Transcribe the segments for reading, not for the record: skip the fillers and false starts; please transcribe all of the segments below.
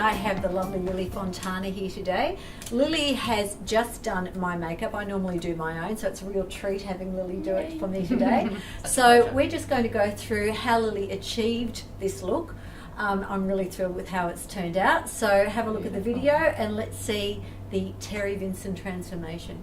and I have the lovely Lily Fontana here today. Lily has just done my makeup. I normally do my own, so it's a real treat having Lily do it for me today. So we're just going to go through how Lily achieved this look. I'm really thrilled with how it's turned out. So have a look at the video and let's see the Terry Vincent transformation.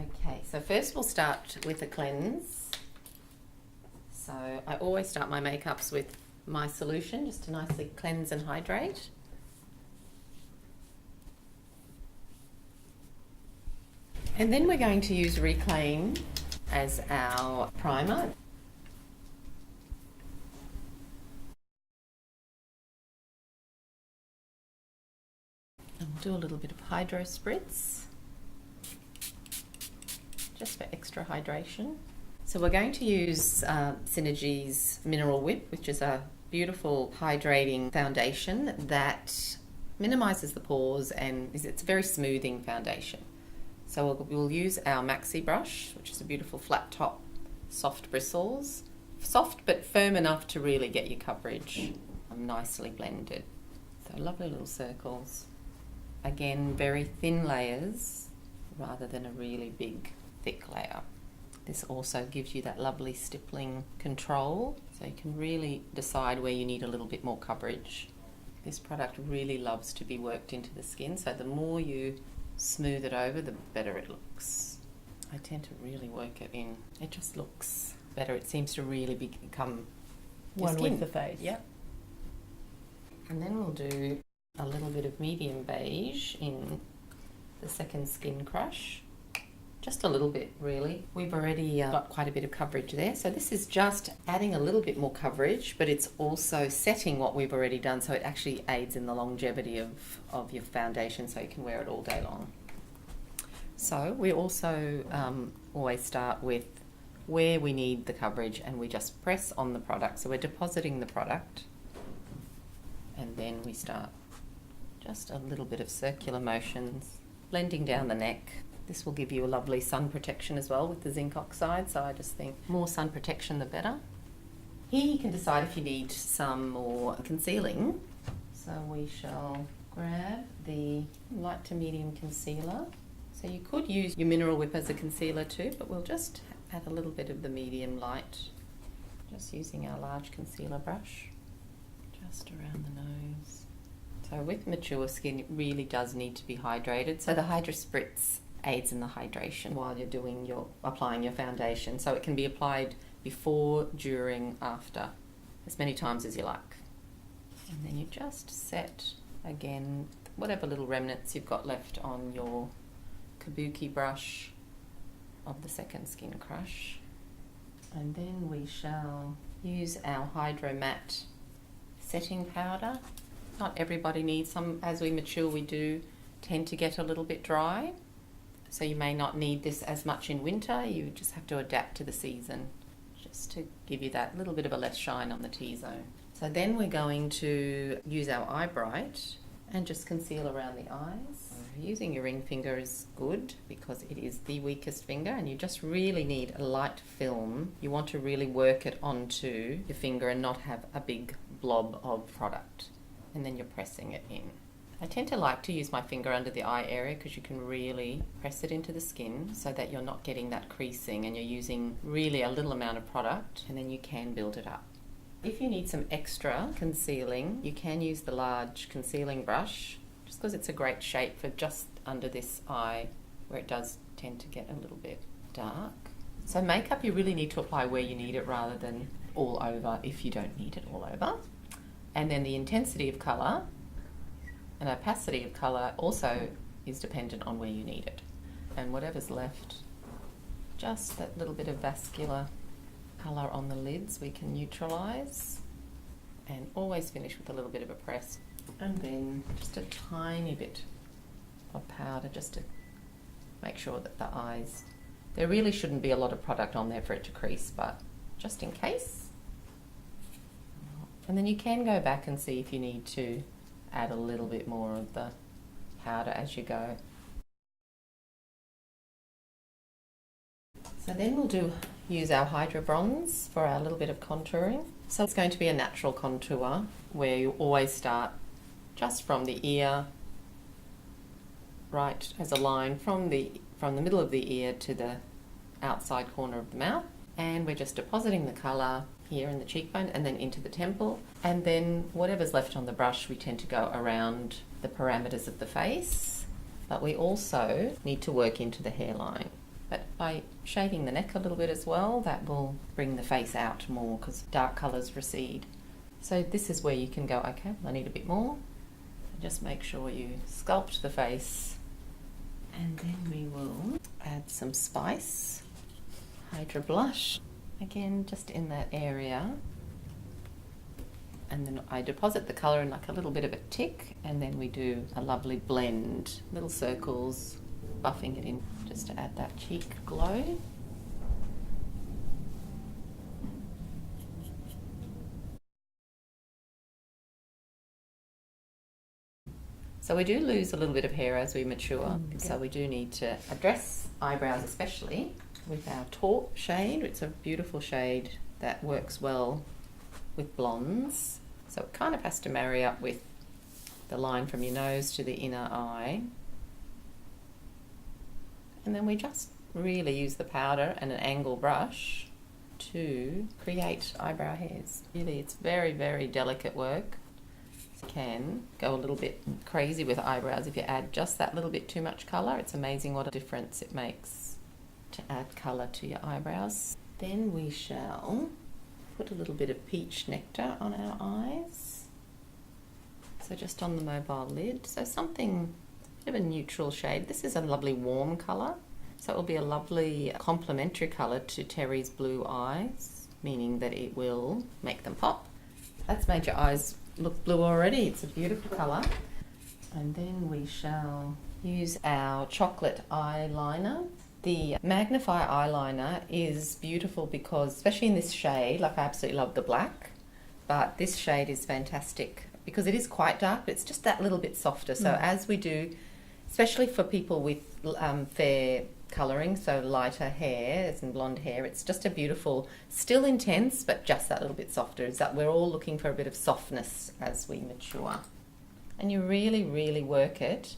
Okay, so first we'll start with a cleanse. So I always start my makeups with my solution just to nicely cleanse and hydrate. And then we're going to use Reclaim as our primer. And we'll do a little bit of hydro spritz, just for extra hydration. So we're going to use Synergie's Mineral Whip, which is a beautiful hydrating foundation that minimises the pores and it's a very smoothing foundation. So we'll use our maxi brush, which is a beautiful flat top, soft bristles. Soft but firm enough to really get your coverage nicely blended. So lovely little circles. Again, very thin layers rather than a really big, thick layer. This also gives you that lovely stippling control, so you can really decide where you need a little bit more coverage. This product really loves to be worked into the skin, so the more you smooth it over, the better it looks. I tend to really work it in. It just looks better. It seems to really become one with the face. Yep. And then we'll do a little bit of medium beige in the second Skin Crush. Just a little bit, really. We've already got quite a bit of coverage there. So this is just adding a little bit more coverage, but it's also setting what we've already done, so it actually aids in the longevity of your foundation, so you can wear it all day long. So we also always start with where we need the coverage, and we just press on the product. So we're depositing the product, and then we start just a little bit of circular motions, blending down the neck. This will give you a lovely sun protection as well with the zinc oxide, so I just think more sun protection the better. Here you can decide if you need some more concealing. So we shall grab the light to medium concealer. So you could use your Mineral Whip as a concealer too, but we'll just add a little bit of the medium light, just using our large concealer brush, just around the nose. So with mature skin, it really does need to be hydrated. So the Hydro Spritz aids in the hydration while you're applying your foundation. So it can be applied before, during, after, as many times as you like. And then you just set, again, whatever little remnants you've got left on your kabuki brush of the second Skin Crush. And then we shall use our Hydro Matte setting powder. Not everybody needs some. As we mature, we do tend to get a little bit dry. So you may not need this as much in winter. You just have to adapt to the season, just to give you that little bit of a less shine on the T-zone. So then we're going to use our Eye Bright and just conceal around the eyes. Using your ring finger is good because it is the weakest finger, and you just really need a light film. You want to really work it onto your finger and not have a big blob of product. And then you're pressing it in. I tend to like to use my finger under the eye area because you can really press it into the skin so that you're not getting that creasing, and you're using really a little amount of product, and then you can build it up. If you need some extra concealing, you can use the large concealing brush, just because it's a great shape for just under this eye where it does tend to get a little bit dark. So makeup, you really need to apply where you need it rather than all over if you don't need it all over. And then the intensity of colour and opacity of colour also is dependent on where you need it. And whatever's left, just that little bit of vascular colour on the lids we can neutralise, and always finish with a little bit of a press. And then just a tiny bit of powder just to make sure that the eyes, there really shouldn't be a lot of product on there for it to crease, but just in case. And then you can go back and see if you need to add a little bit more of the powder as you go. So then we'll do use our Hydro Bronze for our little bit of contouring. So it's going to be a natural contour where you always start just from the ear, right as a line from the middle of the ear to the outside corner of the mouth. And we're just depositing the colour here in the cheekbone and then into the temple. And then whatever's left on the brush, we tend to go around the parameters of the face. But we also need to work into the hairline. But by shading the neck a little bit as well, that will bring the face out more because dark colours recede. So this is where you can go, okay, I need a bit more. Just make sure you sculpt the face. And then we will add some spice. Hydra Blush, again just in that area, and then I deposit the colour in like a little bit of a tick, and then we do a lovely blend, little circles, buffing it in just to add that cheek glow. So we do lose a little bit of hair as we mature, so we do need to address eyebrows especially with our taupe shade. It's a beautiful shade that works well with blondes. So it kind of has to marry up with the line from your nose to the inner eye. And then we just really use the powder and an angle brush to create eyebrow hairs. Really, it's very, very delicate work. You can go a little bit crazy with eyebrows if you add just that little bit too much colour. It's amazing what a difference it makes to add colour to your eyebrows. Then we shall put a little bit of peach nectar on our eyes. So just on the mobile lid. So something, a bit of a neutral shade. This is a lovely warm colour. So it will be a lovely complementary colour to Terry's blue eyes, meaning that it will make them pop. That's made your eyes look blue already. It's a beautiful colour. And then we shall use our chocolate eyeliner. The Magnify eyeliner is beautiful because, especially in this shade, like I absolutely love the black, but this shade is fantastic because it is quite dark, but it's just that little bit softer. So as we do, especially for people with fair colouring, so lighter hair and blonde hair, it's just a beautiful, still intense, but just that little bit softer. Is that we're all looking for a bit of softness as we mature. And you really, really work it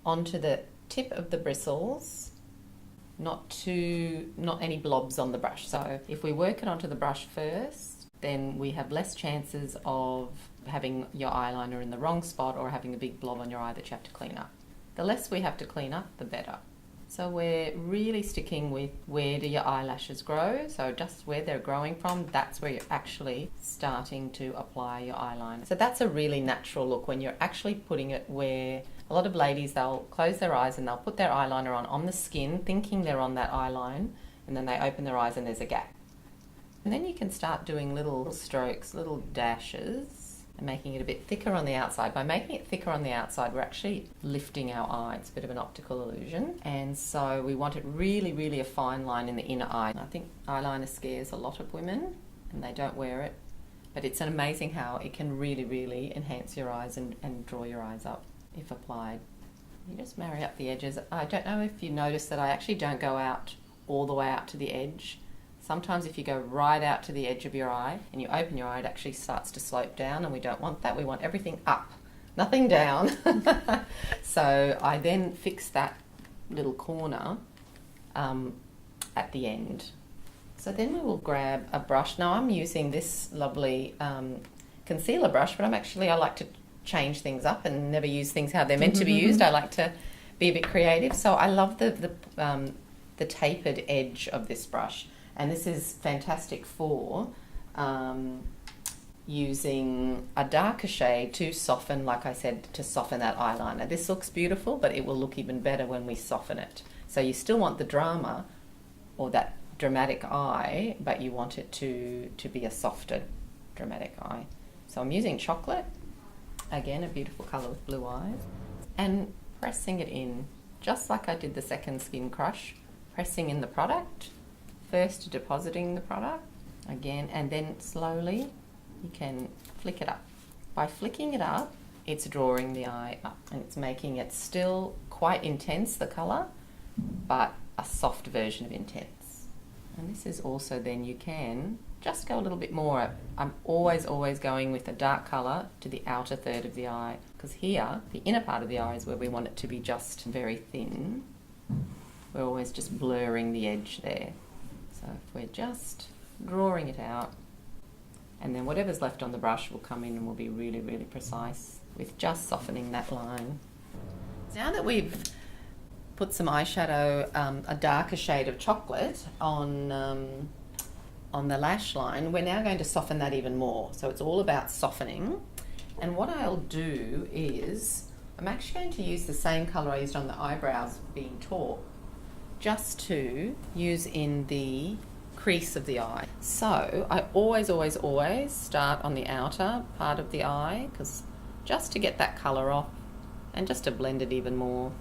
onto the tip of the bristles, not any blobs on the brush. So if we work it onto the brush first, then we have less chances of having your eyeliner in the wrong spot or having a big blob on your eye that you have to clean up. The less we have to clean up, the better. So we're really sticking with where do your eyelashes grow. So just where they're growing from, that's where you're actually starting to apply your eyeliner. So that's a really natural look when you're actually putting it where a lot of ladies, they'll close their eyes and they'll put their eyeliner on the skin, thinking they're on that eyeline, and then they open their eyes and there's a gap. And then you can start doing little strokes, little dashes, and making it a bit thicker on the outside. By making it thicker on the outside, we're actually lifting our eye. It's a bit of an optical illusion. And so we want it really, really a fine line in the inner eye. I think eyeliner scares a lot of women and they don't wear it. But it's amazing how it can really, really enhance your eyes and draw your eyes up if applied. You just marry up the edges. I don't know if you notice that I actually don't go out all the way out to the edge. Sometimes if you go right out to the edge of your eye and you open your eye, it actually starts to slope down, and we don't want that. We want everything up, nothing down. So I then fix that little corner at the end. So then we will grab a brush. Now I'm using this lovely concealer brush, but I like to change things up and never use things how they're meant to be used. I like to be a bit creative. So I love the tapered edge of this brush. And this is fantastic for using a darker shade to soften, like I said, to soften that eyeliner. This looks beautiful, but it will look even better when we soften it. So you still want the drama or that dramatic eye, but you want it to be a softer dramatic eye. So I'm using chocolate, again a beautiful colour with blue eyes, and pressing it in, just like I did the second skin crush, pressing in the product. First depositing the product again, and then slowly you can flick it up. By flicking it up, it's drawing the eye up and it's making it still quite intense, the colour, but a soft version of intense. And this is also then you can just go a little bit more. I'm always going with a dark colour to the outer third of the eye, because here, the inner part of the eye is where we want it to be just very thin. We're always just blurring the edge there. So if we're just drawing it out, and then whatever's left on the brush will come in and will be really, really precise with just softening that line. Now that we've put some eyeshadow, a darker shade of chocolate on the lash line, we're now going to soften that even more. So it's all about softening. And what I'll do is, I'm actually going to use the same colour I used on the eyebrows being taught, just to use in the crease of the eye. So I always start on the outer part of the eye, because just to get that colour off and just to blend it even more.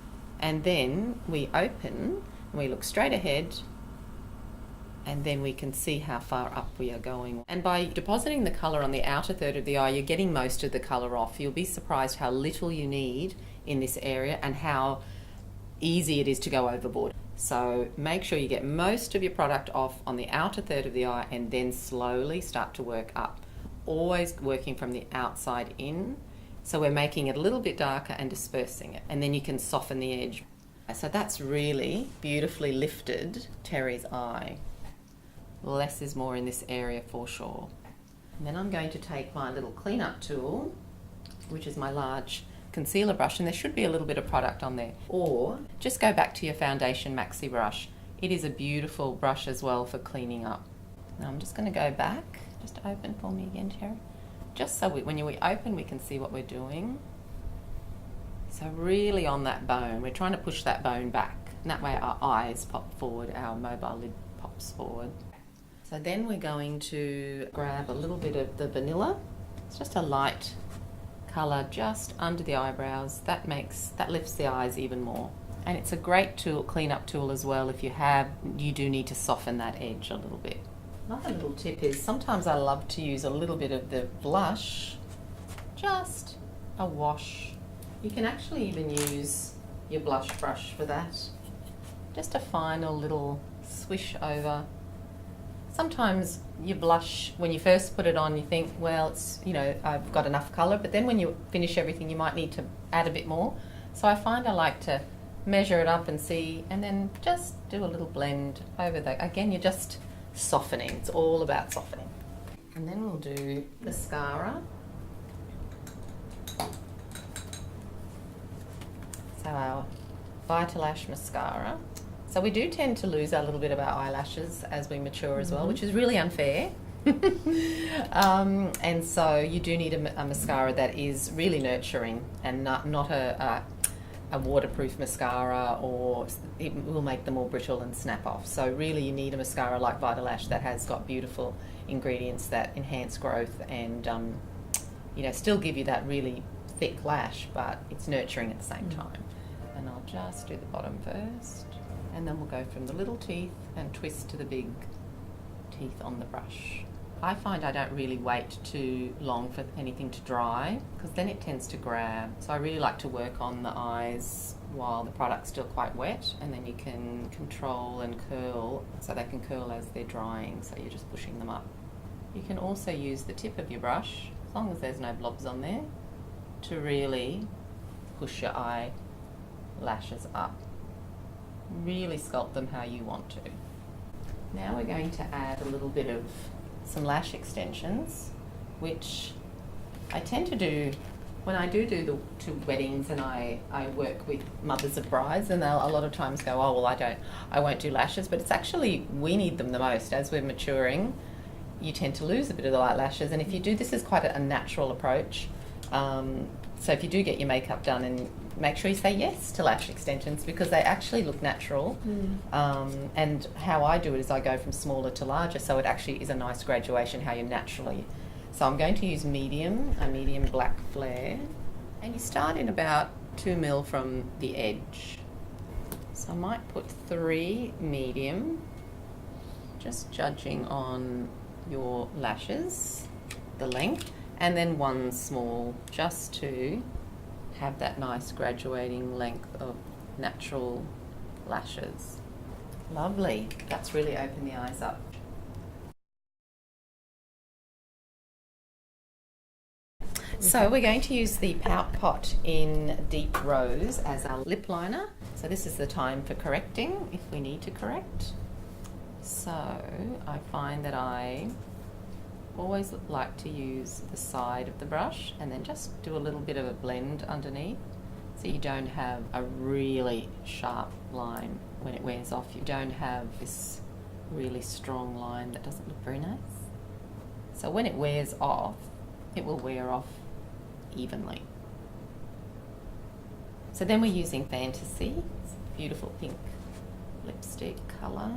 And then we open and we look straight ahead, and then we can see how far up we are going. And by depositing the colour on the outer third of the eye, you're getting most of the colour off. You'll be surprised how little you need in this area and how easy it is to go overboard. So make sure you get most of your product off on the outer third of the eye, and then slowly start to work up. Always working from the outside in. So we're making it a little bit darker and dispersing it, and then you can soften the edge. So that's really beautifully lifted Terry's eye. Less is more in this area for sure. And then I'm going to take my little cleanup tool, which is my large concealer brush, and there should be a little bit of product on there. Or just go back to your foundation maxi brush. It is a beautiful brush as well for cleaning up. Now I'm just going to go back. Just open for me again, Terry. Just so when we open, we can see what we're doing. So really on that bone, we're trying to push that bone back, and that way our eyes pop forward, our mobile lid pops forward. So then we're going to grab a little bit of the vanilla. It's just a light colour just under the eyebrows. That lifts the eyes even more. And it's a great tool, cleanup tool as well, if you do need to soften that edge a little bit. Another little tip is sometimes I love to use a little bit of the blush, just a wash. You can actually even use your blush brush for that. Just a final little swish over. Sometimes your blush, when you first put it on, you think, well, it's, I've got enough colour, but then when you finish everything, you might need to add a bit more. So I find I like to measure it up and see, and then just do a little blend over that. Again, you're just softening. It's all about softening. And then we'll do mascara. So our Vitalash mascara. So we do tend to lose a little bit of our eyelashes as we mature as well, which is really unfair. And so you do need a mascara that is really nurturing and not a waterproof mascara, or it will make them all brittle and snap off. So really you need a mascara like Vitalash that has got beautiful ingredients that enhance growth and still give you that really thick lash, but it's nurturing at the same time. And I'll just do the bottom first, and then we'll go from the little teeth and twist to the big teeth on the brush. I find I don't really wait too long for anything to dry, because then it tends to grab. So I really like to work on the eyes while the product's still quite wet, and then you can control and curl, so they can curl as they're drying, so you're just pushing them up. You can also use the tip of your brush, as long as there's no blobs on there, to really push your eyelashes up. Really sculpt them how you want to. Now we're going to add a little bit of some lash extensions, which I tend to do when I do the two weddings, and I work with mothers of brides, and they'll a lot of times go, oh well, I won't do lashes, but it's actually, we need them the most. As we're maturing, you tend to lose a bit of the light lashes, and if you do, this is quite a natural approach. So if you do get your makeup done, and make sure you say yes to lash extensions, because they actually look natural. And how I do it is I go from smaller to larger, so it actually is a nice graduation how you naturally. So I'm going to use a medium black flare, and you start in about 2 mil from the edge. So I might put 3 medium, just judging on your lashes, the length, and then 1 small, just to have that nice graduating length of natural lashes. Lovely. That's really opened the eyes up. So we're going to use the Pout Pot in Deep Rose as our lip liner. So this is the time for correcting, if we need to correct. So I find that I always like to use the side of the brush and then just do a little bit of a blend underneath, so you don't have a really sharp line when it wears off. You don't have this really strong line that doesn't look very nice. So when it wears off, it will wear off evenly. So then we're using Fantasy, it's a beautiful pink lipstick colour.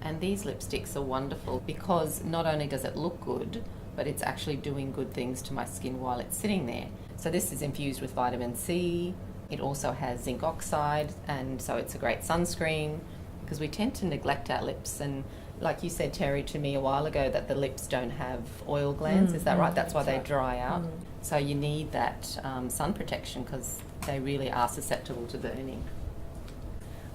And these lipsticks are wonderful because not only does it look good, but it's actually doing good things to my skin while it's sitting there. So this is infused with vitamin C. It also has zinc oxide, and so it's a great sunscreen, because we tend to neglect our lips. And like you said, Terry, to me a while ago, that the lips don't have oil glands. Is that right? That's why they dry out. So you need that sun protection, because they really are susceptible to burning.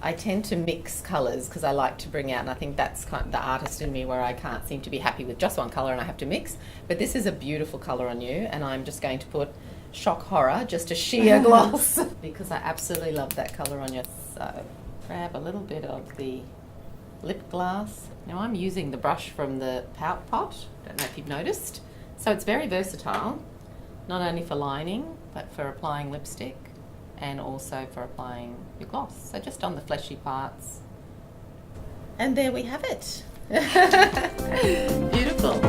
I tend to mix colours because I like to bring out, and I think that's kind of the artist in me, where I can't seem to be happy with just one colour and I have to mix. But this is a beautiful colour on you, and I'm just going to put Shock Horror, just a sheer gloss, because I absolutely love that colour on you. So grab a little bit of the lip gloss. Now I'm using the brush from the Pout Pot, don't know if you've noticed. So it's very versatile, not only for lining, but for applying lipstick, and also for applying your gloss. So just on the fleshy parts. And there we have it. Beautiful.